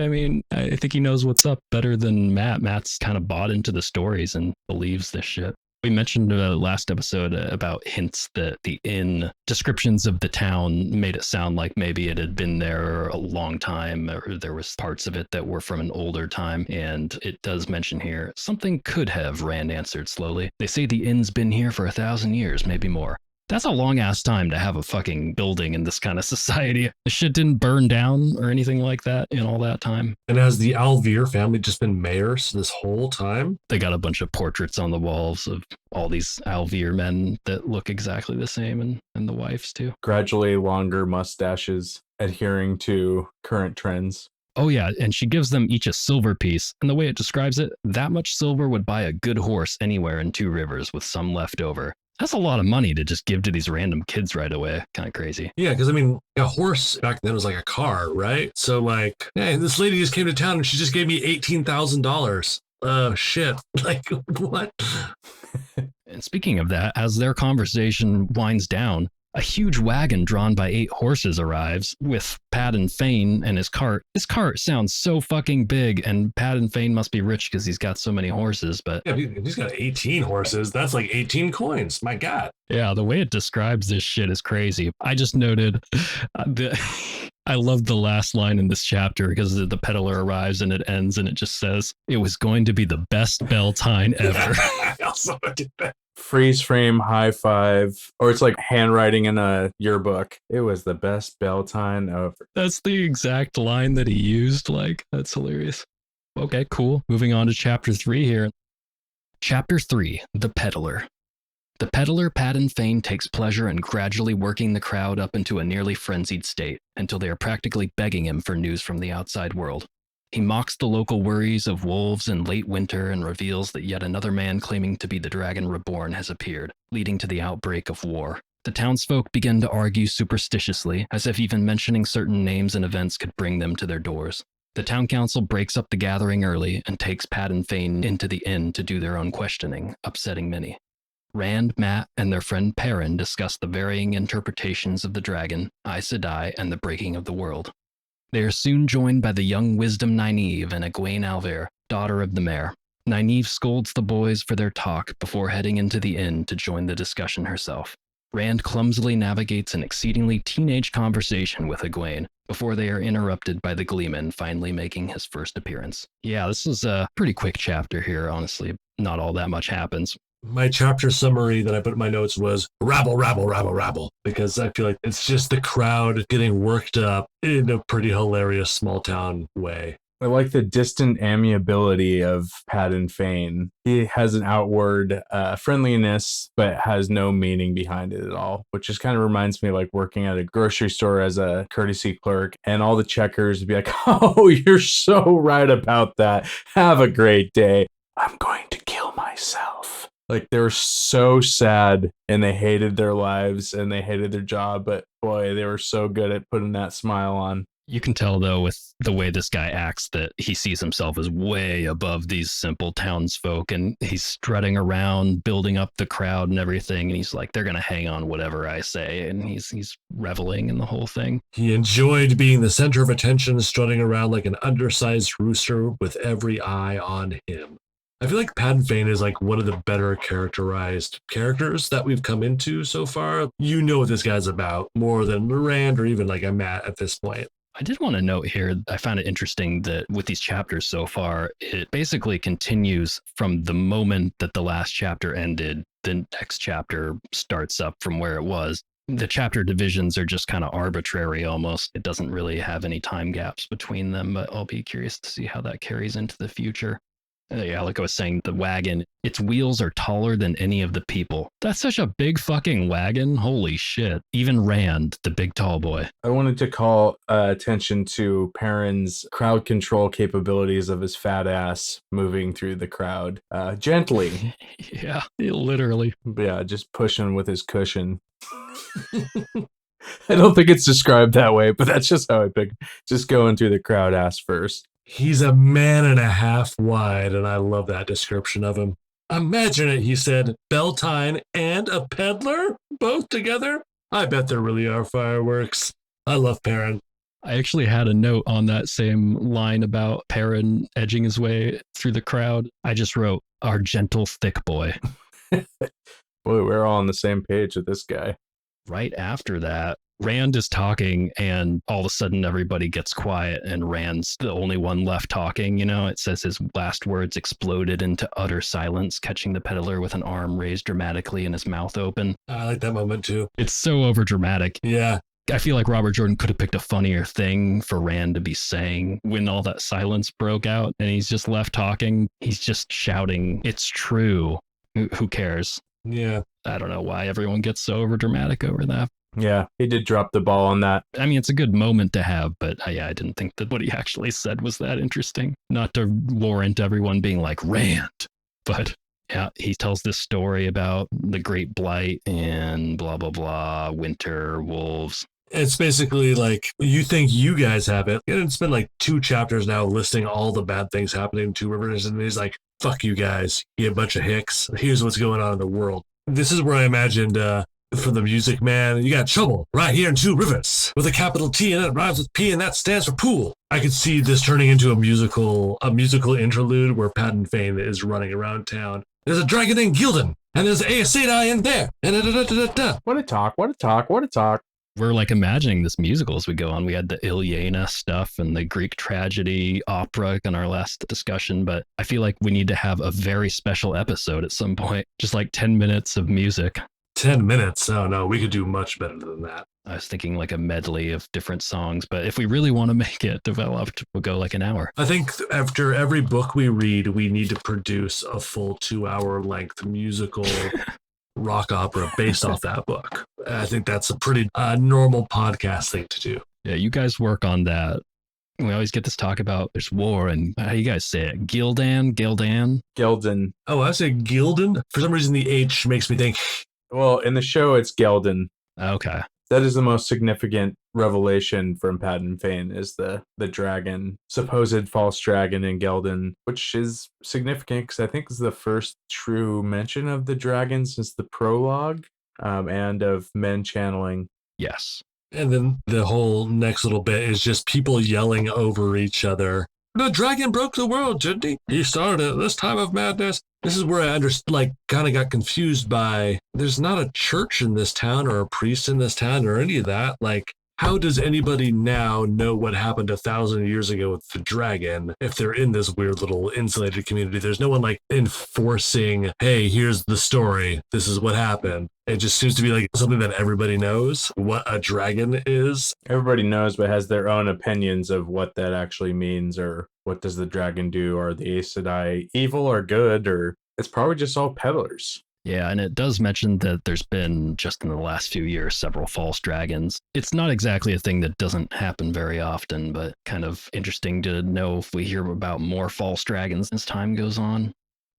I think he knows what's up better than Matt. Matt's kind of bought into the stories and believes this shit. We mentioned last episode about hints that the inn descriptions of the town made it sound like maybe it had been there a long time, or there was parts of it that were from an older time. And it does mention here, something could have, Rand answered slowly. They say the inn's been here for 1,000 years, maybe more. That's a long ass time to have a fucking building in this kind of society. The shit didn't burn down or anything like that in all that time. And has the Alvear family just been mayors this whole time? They got a bunch of portraits on the walls of all these Alvear men that look exactly the same, and the wives too. Gradually longer mustaches, adhering to current trends. Oh yeah, and she gives them each a silver piece, and the way it describes it, that much silver would buy a good horse anywhere in Two Rivers with some left over. That's a lot of money to just give to these random kids right away. Kind of crazy. Yeah, because I mean, a horse back then was like a car, right? So like, hey, this lady just came to town and she just gave me $18,000. Shit. Like, what? And speaking of that, as their conversation winds down, a huge wagon drawn by 8 horses arrives with Paddon Fane and his cart. His cart sounds so fucking big, and Paddon Fane must be rich because he's got so many horses, but... Yeah, he's got 18 horses. That's like 18 coins. My God. Yeah, the way it describes this shit is crazy. I just noted I love the last line in this chapter because the peddler arrives and it ends and it just says, it was going to be the best Beltane ever. I also did that. Freeze frame, high five, or it's like handwriting in a yearbook. It was the best Beltane ever. That's the exact line that he used. Like, that's hilarious. Okay, cool. Moving on to chapter 3 here. Chapter 3, The Peddler. The peddler Paddon Fane takes pleasure in gradually working the crowd up into a nearly frenzied state until they are practically begging him for news from the outside world. He mocks the local worries of wolves in late winter and reveals that yet another man claiming to be the Dragon Reborn has appeared, leading to the outbreak of war. The townsfolk begin to argue superstitiously, as if even mentioning certain names and events could bring them to their doors. The town council breaks up the gathering early and takes Paddon Fane into the inn to do their own questioning, upsetting many. Rand, Matt, and their friend Perrin discuss the varying interpretations of the dragon, Aes Sedai, and the breaking of the world. They are soon joined by the young Wisdom Nynaeve and Egwene Alvear, daughter of the mayor. Nynaeve scolds the boys for their talk before heading into the inn to join the discussion herself. Rand clumsily navigates an exceedingly teenage conversation with Egwene before they are interrupted by the Gleeman finally making his first appearance. Yeah, this is a pretty quick chapter here, honestly. Not all that much happens. My chapter summary that I put in my notes was rabble, rabble, rabble, rabble, because I feel like it's just the crowd getting worked up in a pretty hilarious small town way. I like the distant amiability of Paddon Fane. He has an outward friendliness, but has no meaning behind it at all, which just kind of reminds me of like working at a grocery store as a courtesy clerk, and all the checkers would be like, oh, you're so right about that. Have a great day. I'm going to kill myself. Like, they were so sad and they hated their lives and they hated their job, but boy, they were so good at putting that smile on. You can tell, though, with the way this guy acts, that he sees himself as way above these simple townsfolk, and he's strutting around, building up the crowd and everything, and he's like, they're going to hang on whatever I say, and he's reveling in the whole thing. He enjoyed being the center of attention, strutting around like an undersized rooster with every eye on him. I feel like Paddon Fane is like one of the better characterized characters that we've come into so far. You know what this guy's about more than Rand or even like a Matt at this point. I did want to note here, I found it interesting that with these chapters so far, it basically continues from the moment that the last chapter ended. The next chapter starts up from where it was. The chapter divisions are just kind of arbitrary almost. It doesn't really have any time gaps between them, but I'll be curious to see how that carries into the future. Yeah, like I was saying, the wagon, its wheels are taller than any of the people. That's such a big fucking wagon. Holy shit. Even Rand, the big tall boy. I wanted to call attention to Perrin's crowd control capabilities of his fat ass moving through the crowd gently. Yeah, literally. Yeah, just pushing with his cushion. I don't think it's described that way, but that's just how I pick. Just going through the crowd ass first. He's a man and a half wide, and I love that description of him. Imagine it, he said, Beltane and a peddler? Both together? I bet there really are fireworks. I love Perrin. I actually had a note on that same line about Perrin edging his way through the crowd. I just wrote, our gentle thick boy. Boy, we're all on the same page with this guy. Right after that, Rand is talking, and all of a sudden everybody gets quiet, and Rand's the only one left talking. You know, it says his last words exploded into utter silence, catching the peddler with an arm raised dramatically and his mouth open. I like that moment too. It's so overdramatic. Yeah. I feel like Robert Jordan could have picked a funnier thing for Rand to be saying when all that silence broke out and he's just left talking. He's just shouting, "It's true." Who cares? Yeah. I don't know why everyone gets so overdramatic over that. Yeah, he did drop the ball on that. I mean, it's a good moment to have, but yeah, I didn't think that what he actually said was that interesting. Not to warrant everyone being like, Rand. But yeah, he tells this story about the Great Blight and blah, blah, blah, winter, wolves. It's basically like, you think you guys have it. And it's been like 2 chapters now listing all the bad things happening in Two Rivers. And he's like, fuck you guys. You a bunch of hicks. Here's what's going on in the world. This is where I imagined from the Music Man, you got trouble right here in Two Rivers with a capital T and it rhymes with P and that stands for pool. I could see this turning into a musical interlude where Paddon Fane is running around town. There's a dragon named Gildan, and there's Aes Sedai in there. And da-da-da-da-da-da. What a talk, what a talk, what a talk. We're like imagining this musical as we go on. We had the Ilyena stuff and the Greek tragedy opera in our last discussion, but I feel like we need to have a very special episode at some point, just like 10 minutes of music. 10 minutes? Oh no, we could do much better than that. I was thinking like a medley of different songs, but if we really want to make it developed, we'll go like an hour. I think after every book we read, we need to produce a full 2-hour length musical rock opera based off that book. I think that's a pretty normal podcast thing to do. Yeah, you guys work on that. We always get this talk about there's war and how do you guys say it? Gildan? Oh, I say Gildan. For some reason, the H makes me think. Well, in the show, it's Gelden. Okay. That is the most significant revelation from Paddon Fane is the dragon, supposed false dragon in Gelden, which is significant because I think it's the first true mention of the dragon since the prologue and of men channeling. Yes. And then the whole next little bit is just people yelling over each other. The dragon broke the world, didn't he? He started at this time of madness. This is where I kind of got confused by, there's not a church in this town or a priest in this town or any of that. Like, how does anybody now know what happened 1,000 years ago with the dragon if they're in this weird little insulated community? There's no one like enforcing, hey, here's the story. This is what happened. It just seems to be like something that everybody knows what a dragon is. Everybody knows, but has their own opinions of what that actually means, or what does the dragon do? Are the Aes Sedai evil or good? Or it's probably just all peddlers. Yeah, and it does mention that there's been, just in the last few years, several false dragons. It's not exactly a thing that doesn't happen very often, but kind of interesting to know if we hear about more false dragons as time goes on.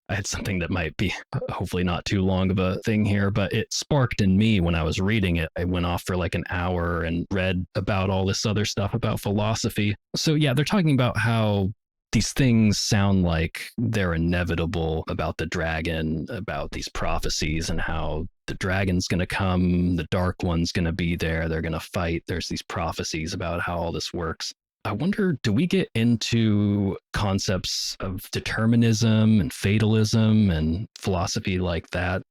I had something that might be hopefully not too long of a thing here, but it sparked in me when I was reading it. I went off for like an hour and read about all this other stuff about philosophy. So yeah, they're talking about how these things sound like they're inevitable about the dragon, about these prophecies and how the dragon's going to come, the dark one's going to be there, they're going to fight. There's these prophecies about how all this works. I wonder, do we get into concepts of determinism and fatalism and philosophy like that?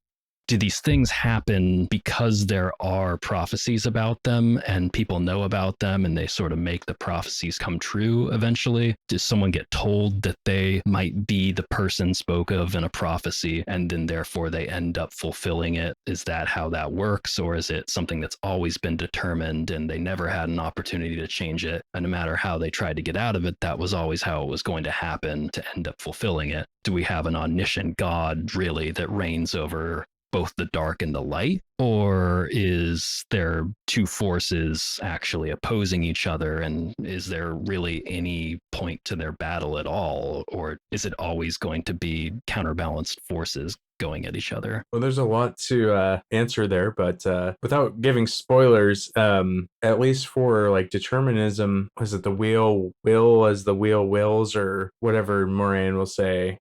Do these things happen because there are prophecies about them and people know about them and they sort of make the prophecies come true eventually? Does someone get told that they might be the person spoke of in a prophecy and then therefore they end up fulfilling it? Is that how that works? Or is it something that's always been determined and they never had an opportunity to change it? And no matter how they tried to get out of it, that was always how it was going to happen to end up fulfilling it. Do we have an omniscient God really that reigns over both the dark and the light? Or is there two forces actually opposing each other? And is there really any point to their battle at all? Or is it always going to be counterbalanced forces going at each other? Well, there's a lot to answer there, but without giving spoilers, at least for like determinism, was it the wheel will as the wheel wills, or whatever Moraine will say?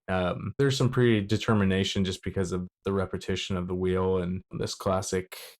There's some predetermination just because of the repetition of the wheel and this classic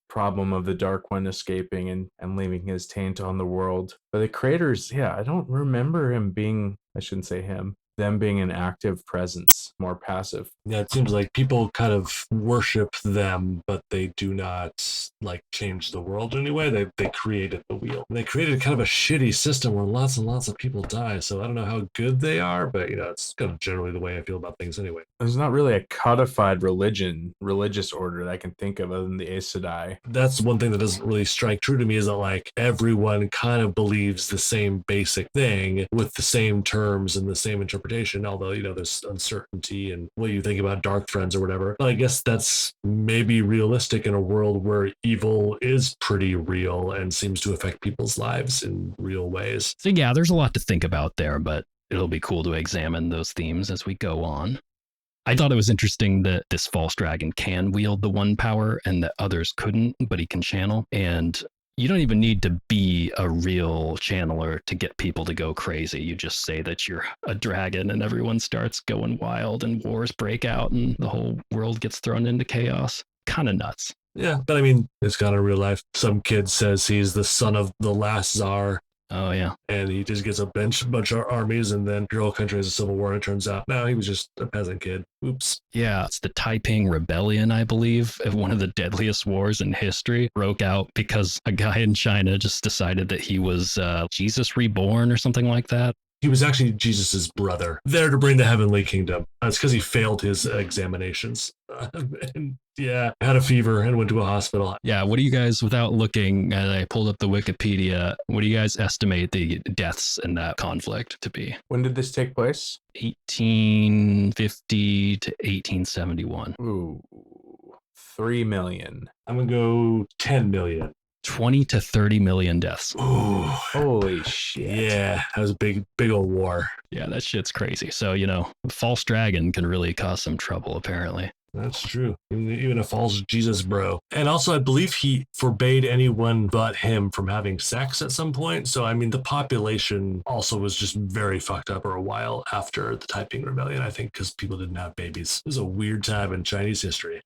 problem of the Dark One escaping and leaving his taint on the world. But the creators, yeah, I don't remember him being, I shouldn't say him, them being an active presence, more passive. Yeah, it seems like people kind of worship them, but they do not like change the world in any way. They created the wheel. They created kind of a shitty system where lots and lots of people die. So I don't know how good they are, but it's kind of generally the way I feel about things anyway. There's not really a codified religious order that I can think of other than the Aes Sedai. That's one thing that doesn't really strike true to me, is that like everyone kind of believes the same basic thing with the same terms and the same interpretation, although there's uncertainty and what you think about dark friends or whatever. But I guess that's maybe realistic in a world where evil is pretty real and seems to affect people's lives in real ways. So yeah, there's a lot to think about there, but it'll be cool to examine those themes as we go on. I thought it was interesting that this false dragon can wield the one power and that others couldn't, but he can channel. And you don't even need to be a real channeler to get people to go crazy. You just say that you're a dragon and everyone starts going wild and wars break out and the whole world gets thrown into chaos. Kind of nuts. Yeah, but I mean, it's kind of real life. Some kid says he's the son of the last czar. Oh, yeah. And he just gets a bunch of armies, and then your whole country has a civil war, and it turns out, no, he was just a peasant kid. Oops. Yeah, it's the Taiping Rebellion, I believe, one of the deadliest wars in history, broke out because a guy in China just decided that he was Jesus reborn or something like that. He was actually Jesus's brother, there to bring the heavenly kingdom. It's because he failed his examinations. And yeah, had a fever and went to a hospital. Yeah, what do you guys, without looking, I pulled up the Wikipedia, what do you guys estimate the deaths in that conflict to be? When did this take place? 1850 to 1871. Ooh, 3 million. I'm going to go 10 million. 20 to 30 million deaths. Ooh. Holy shit. Yeah, that was a big old war. Yeah, that shit's crazy. So, a false dragon can really cause some trouble, apparently. That's true. Even a false Jesus bro. And also, I believe he forbade anyone but him from having sex at some point. So, I mean, the population also was just very fucked up for a while after the Taiping Rebellion, I think, because people didn't have babies. It was a weird time in Chinese history.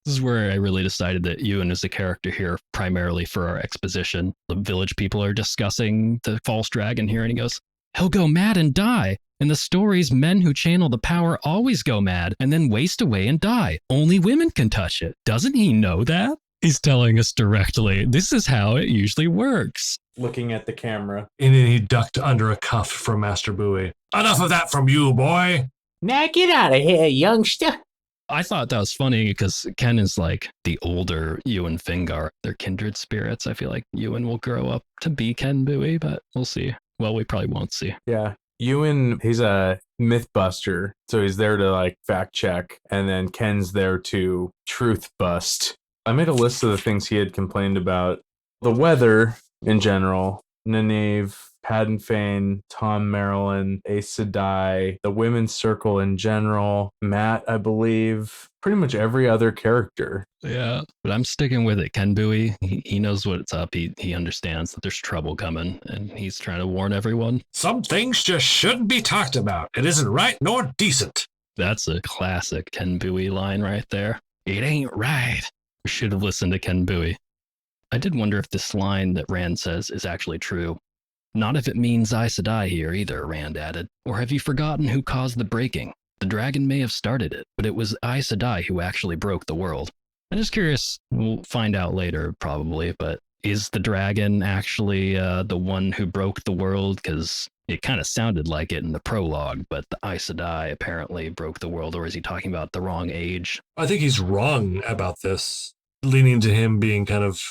This is where I really decided that Ewan is a character here primarily for our exposition. The village people are discussing the false dragon here, and he goes, he'll go mad and die. In the stories, men who channel the power always go mad and then waste away and die. Only women can touch it. Doesn't he know that? He's telling us directly, this is how it usually works. Looking at the camera. And then he ducked under a cuff from Master Buie. Enough of that from you, boy. Now get out of here, youngster. I thought that was funny because Ken is like the older Ewan Fingar. They're kindred spirits. I feel like Ewan will grow up to be Ken Buie, but we'll see. Well, we probably won't see. Yeah. Ewan, he's a myth buster, so he's there to like fact check, and then Ken's there to truth bust. I made a list of the things he had complained about. The weather in general, Nynaeve, Padden Fane, Tom Marilyn, Aes Sedai, the women's circle in general, Matt, I believe, pretty much every other character. Yeah, but I'm sticking with it. Ken Buie, he knows what's up. He understands that there's trouble coming, and he's trying to warn everyone. Some things just shouldn't be talked about. It isn't right nor decent. That's a classic Ken Buie line right there. It ain't right. We should have listened to Ken Buie. I did wonder if this line that Rand says is actually true. Not if it means Aes Sedai here either, Rand added. Or have you forgotten who caused the breaking? The dragon may have started it, but it was Aes Sedai who actually broke the world. I'm just curious, we'll find out later probably, but is the dragon actually the one who broke the world? Because it kind of sounded like it in the prologue, but the Aes Sedai apparently broke the world, or is he talking about the wrong age? I think he's wrong about this, leaning to him being kind of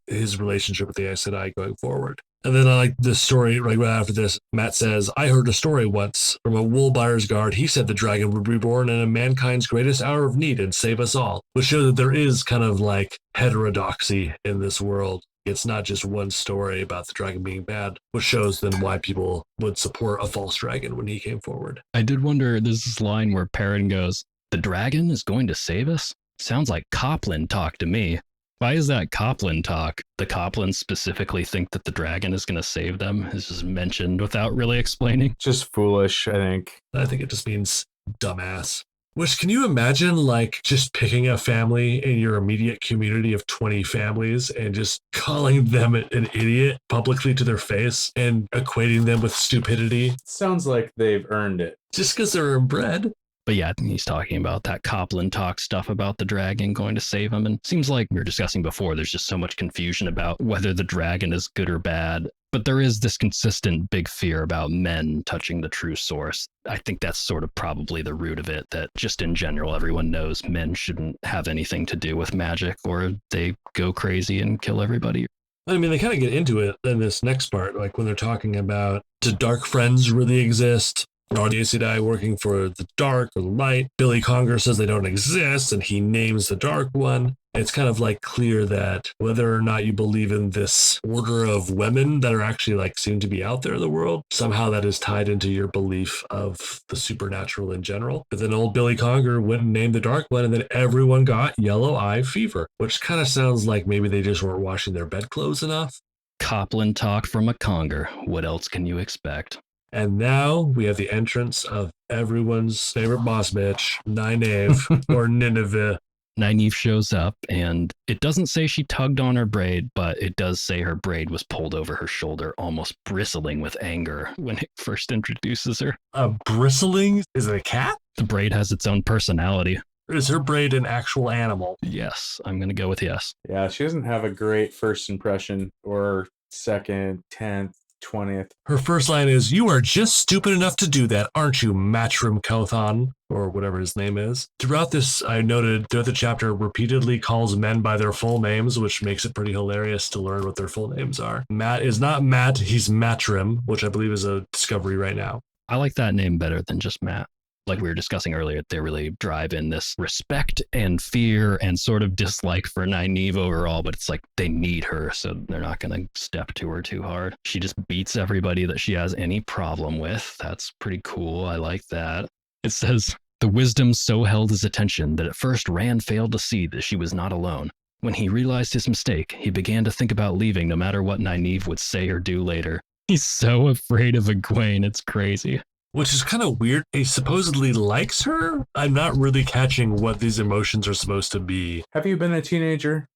his relationship with the Aes Sedai going forward. And then I like this story right after this. Matt says, I heard a story once from a wool buyer's guard. He said the dragon would be born in a mankind's greatest hour of need and save us all, which shows that there is kind of like heterodoxy in this world. It's not just one story about the dragon being bad, which shows then why people would support a false dragon when he came forward. I did wonder, there's this line where Perrin goes, the dragon is going to save us? Sounds like Copland talk to me. Why is that Copland talk? The Coplans specifically think that the dragon is going to save them. It's just mentioned without really explaining. Just foolish, I think. I think it just means dumbass. Which, can you imagine, like, just picking a family in your immediate community of 20 families and just calling them an idiot publicly to their face and equating them with stupidity Sounds like they've earned it. just because they're inbred? But yeah, he's talking about that Copland talk stuff about the dragon going to save him. And seems like we were discussing before, there's just so much confusion about whether the dragon is good or bad. But there is this consistent big fear about men touching the true source. I think that's sort of probably the root of it, that just in general, everyone knows men shouldn't have anything to do with magic or they go crazy and kill everybody. I mean, they kind of get into it in this next part, like when they're talking about, do dark friends really exist? Are the Aes Sedai working for the dark or the light? Billy Conger says they don't exist, and he names the dark one. It's kind of like clear that whether or not you believe in this order of women that are actually like seem to be out there in the world, somehow that is tied into your belief of the supernatural in general. But then old Billy Conger went and named the dark one, and then everyone got yellow eye fever, which kind of sounds like maybe they just weren't washing their bedclothes enough. Copland talk from a Conger. What else can you expect? And now we have the entrance of everyone's favorite boss bitch, Nynaeve or Nineveh. Nynaeve shows up, and it doesn't say she tugged on her braid, but it does say her braid was pulled over her shoulder, almost bristling with anger when it first introduces her. Bristling? Is it a cat? The braid has its own personality. Or is her braid an actual animal? Yes, I'm going to go with yes. Yeah, she doesn't have a great first impression or second, 10th, 20th. Her first line is, "You are just stupid enough to do that, aren't you, Matrim Kothan?" Or whatever his name is. Throughout this, I noted throughout the chapter repeatedly calls men by their full names, which makes it pretty hilarious to learn what their full names are. Matt is not Matt, he's Matrim, which I believe is a discovery right now. I like that name better than just Matt. Like we were discussing earlier, they really drive in this respect and fear and sort of dislike for Nynaeve overall, but it's like they need her, so they're not going to step to her too hard. She just beats everybody that she has any problem with. That's pretty cool. I like that. It says, the wisdom so held his attention that at first Rand failed to see that she was not alone. When he realized his mistake, he began to think about leaving no matter what Nynaeve would say or do later. He's so afraid of Egwene, it's crazy. Which is kind of weird. He supposedly likes her. I'm not really catching what these emotions are supposed to be. Have you been a teenager?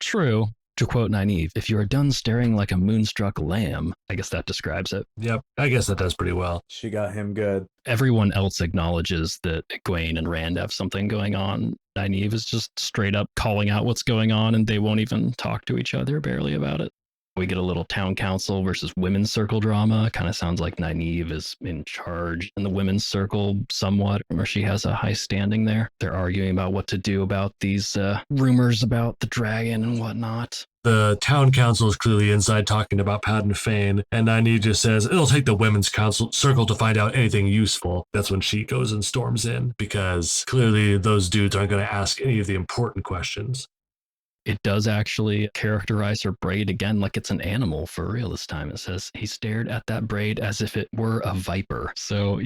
True. To quote Nynaeve, if you are done staring like a moonstruck lamb, I guess that describes it. Yep, I guess that does pretty well. She got him good. Everyone else acknowledges that Egwene and Rand have something going on. Nynaeve is just straight up calling out what's going on, and they won't even talk to each other barely about it. We get a little town council versus women's circle drama. Kind of sounds like Nynaeve is in charge in the women's circle somewhat, or she has a high standing there. They're arguing about what to do about these rumors about the dragon and whatnot. The town council is clearly inside talking about Padden Fane, and Nynaeve just says it'll take the women's council circle to find out anything useful. That's when she goes and storms in, because clearly those dudes aren't going to ask any of the important questions. It does actually characterize her braid again like it's an animal for real this time. It says he stared at that braid as if it were a viper. So,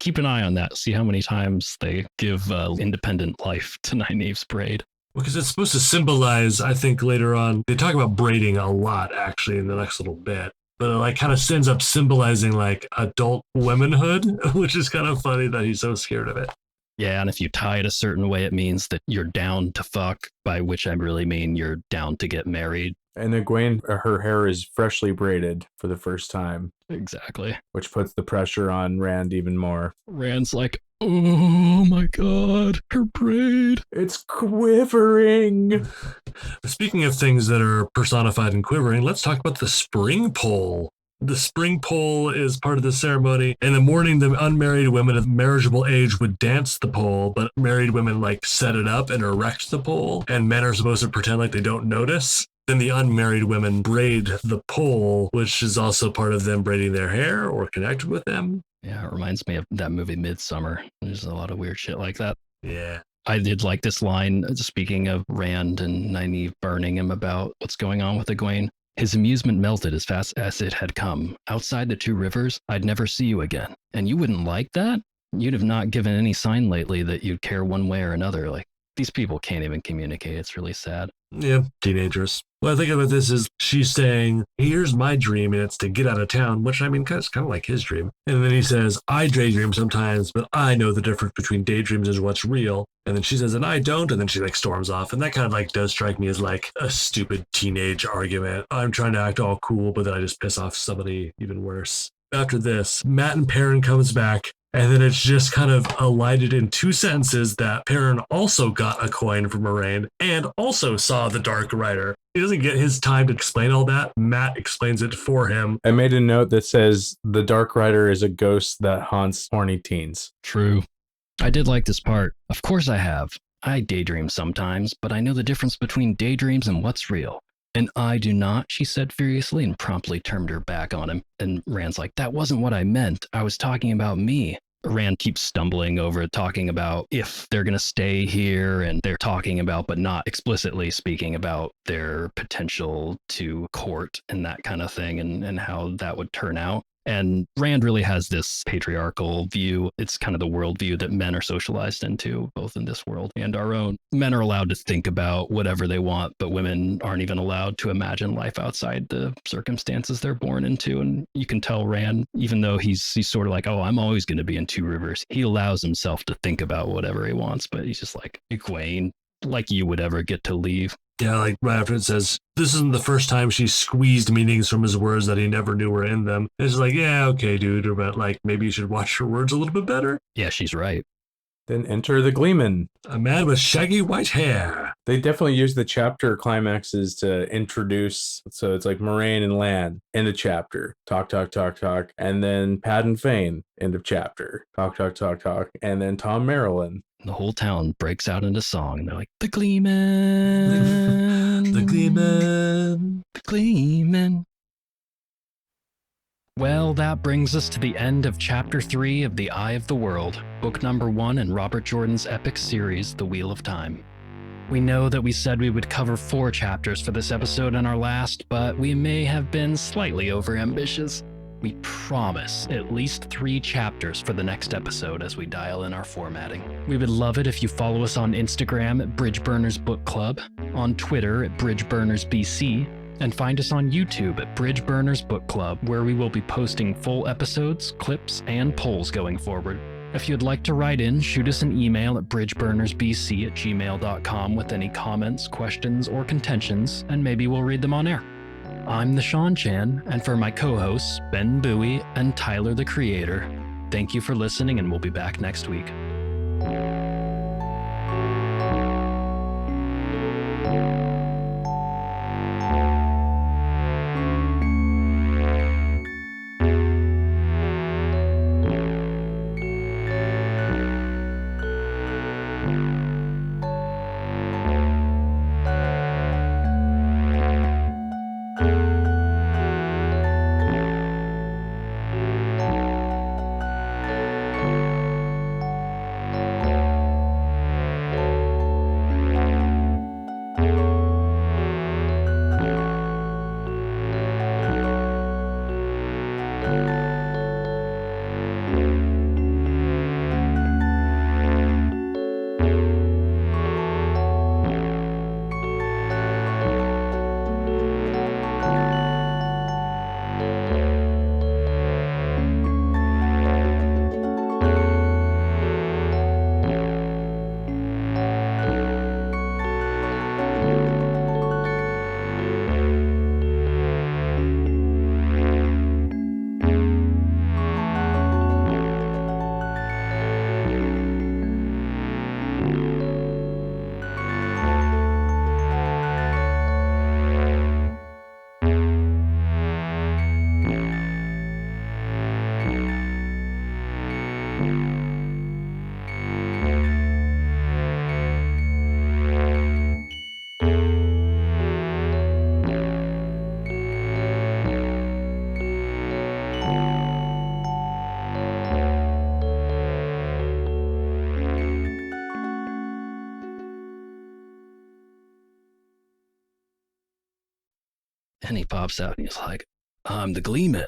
keep an eye on that. See how many times they give independent life to Nynaeve's braid. Because it's supposed to symbolize, I think later on, they talk about braiding a lot actually in the next little bit. But it like kind of ends up symbolizing like adult womanhood, which is kind of funny that he's so scared of it. Yeah, and if you tie it a certain way, it means that you're down to fuck, by which I really mean you're down to get married. And Egwene, her hair is freshly braided for the first time. Exactly. Which puts the pressure on Rand even more. Rand's like, oh my god, her braid. It's quivering. Speaking of things that are personified and quivering, let's talk about the spring pole. The spring pole is part of the ceremony. In the morning, the unmarried women of marriageable age would dance the pole, but married women like set it up and erect the pole, and men are supposed to pretend like they don't notice. Then the unmarried women braid the pole, which is also part of them braiding their hair or connected with them. Yeah, it reminds me of that movie Midsummer. There's a lot of weird shit like that. Yeah. I did like this line, speaking of Rand and Nynaeve burning him about what's going on with Egwene. His amusement melted as fast as it had come. Outside the two rivers, I'd never see you again. And you wouldn't like that? You'd have not given any sign lately that you'd care one way or another. Like, These people can't even communicate. It's really sad. Yeah, teenagers. What I think about this is she's saying, here's my dream, and it's to get out of town, which I mean, it's kind of like his dream. And then he says, I daydream sometimes, but I know the difference between daydreams and what's real. And then she says, and I don't. And then she like storms off. And that kind of like does strike me as like a stupid teenage argument. I'm trying to act all cool, but then I just piss off somebody even worse. After this, Matt and Perrin comes back. And then it's just kind of elided in 2 sentences that Perrin also got a coin from Moraine and also saw the Dark Rider. He doesn't get his time to explain all that. Matt explains it for him. I made a note that says the Dark Rider is a ghost that haunts horny teens. True. I did like this part. Of course I have. I daydream sometimes, but I know the difference between daydreams and what's real. And I do not, she said furiously and promptly turned her back on him. And Rand's like, that wasn't what I meant. I was talking about me. Rand keeps stumbling over talking about if they're going to stay here, and they're talking about, but not explicitly speaking about their potential to court and that kind of thing, and how that would turn out. And Rand really has this patriarchal view. It's kind of the worldview that men are socialized into, both in this world and our own. Men are allowed to think about whatever they want, but women aren't even allowed to imagine life outside the circumstances they're born into. And you can tell Rand, even though he's sort of like, oh, I'm always going to be in Two Rivers, he allows himself to think about whatever he wants, but he's just like, Egwene, like you would ever get to leave. Yeah, like right after it says, this isn't the first time she squeezed meanings from his words that he never knew were in them. It's like, yeah, okay, dude, but like maybe you should watch your words a little bit better. Yeah, she's right. Then enter the Gleeman. A man with shaggy white hair. They definitely use the chapter climaxes to introduce. So it's like Moraine and Lan, end of chapter. Talk, talk, talk, talk. And then Pad and Fane, end of chapter. Talk, talk, talk, talk. And then Tom Marilyn. The whole town breaks out into song. They're like, the Gleeman. The Gleeman. The Gleeman. Well, that brings us to the end of Chapter 3 of The Eye of the World, book number 1 in Robert Jordan's epic series, The Wheel of Time. We know that we said we would cover 4 chapters for this episode in our last, but we may have been slightly overambitious. We promise at least 3 chapters for the next episode as we dial in our formatting. We would love it if you follow us on Instagram at Bridgeburners Book Club, on Twitter at Bridgeburners BC, and find us on YouTube at Bridgeburners Book Club, where we will be posting full episodes, clips, and polls going forward. If you'd like to write in, shoot us an email at bridgeburnersbc@gmail.com with any comments, questions, or contentions, and maybe we'll read them on air. I'm the Sean Chan, and for my co-hosts, Cenn Buie and Tyler the Creator, thank you for listening, and we'll be back next week. And he pops out and he's like, I'm the Gleeman.